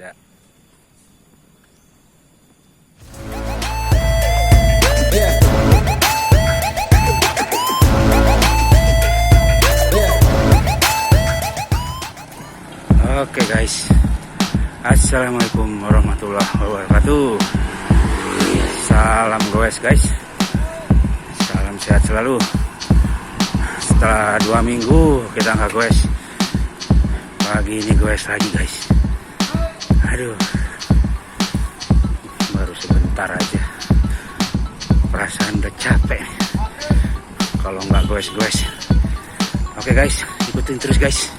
Tunda. Oke guys, assalamualaikum warahmatullahi wabarakatuh. Salam goes guys, salam sehat selalu. Setelah 2 minggu kita nggak goes, pagi ini goes lagi guys. Aduh, baru sebentar aja, perasaan udah capek kalau nggak goes. Oke guys, ikutin terus guys.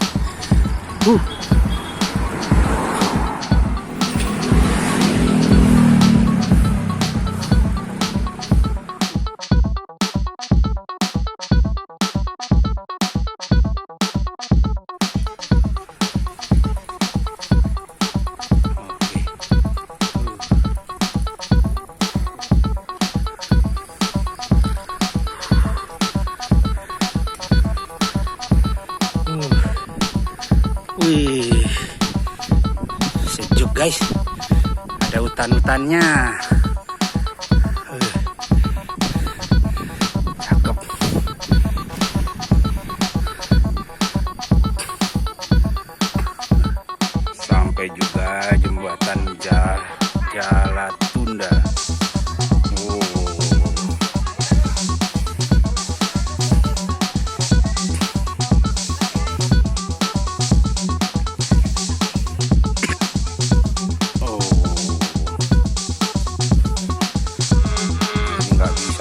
Wih, sejuk guys, ada hutan-hutannya. Cakep. Sampai juga jembatan Jalatunda.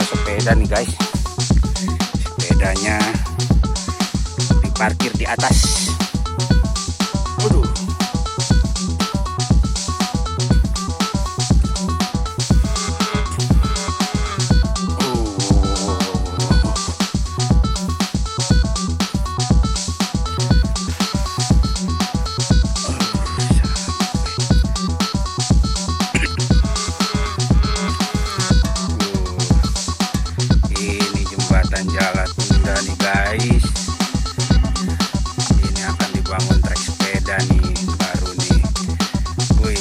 Sepeda nih guys, sepedanya diparkir di atas. Waduh. Jalatunda nih guys, ini akan dibangun trek sepeda nih baru nih. Wih.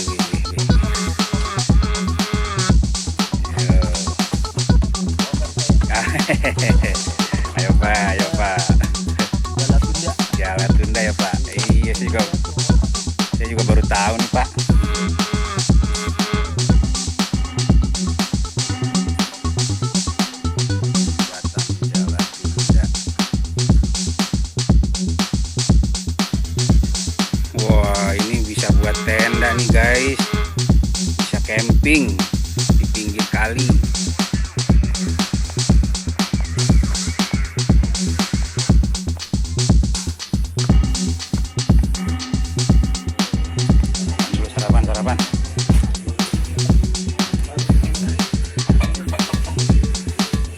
Ayo pak Jalatunda ya pak. Iya sih kok, saya juga baru tahu nih pak. Buat tenda nih guys, bisa camping di pinggir kali. Dulu sarapan.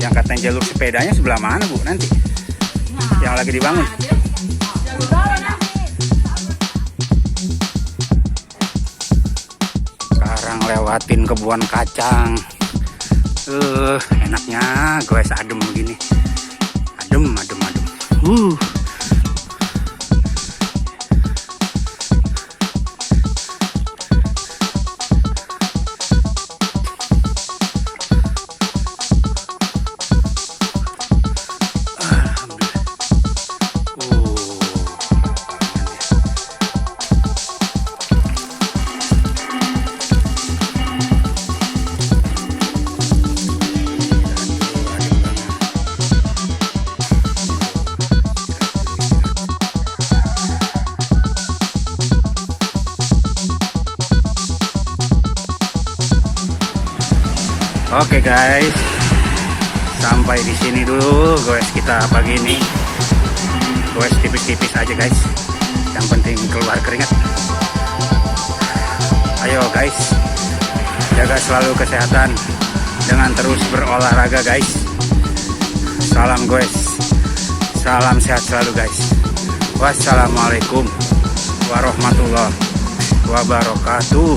Yang katanya jalur sepedanya sebelah mana bu nanti? Yang lagi dibangun? Lewatin kebun kacang, enaknya guys, adem begini, adem. Oke guys, sampai di sini dulu guys kita pagi ini. Guys tipis-tipis aja guys, yang penting keluar keringat. Ayo guys, jaga selalu kesehatan dengan terus berolahraga guys. Salam guys, salam sehat selalu guys. Wassalamualaikum warahmatullahi wabarakatuh.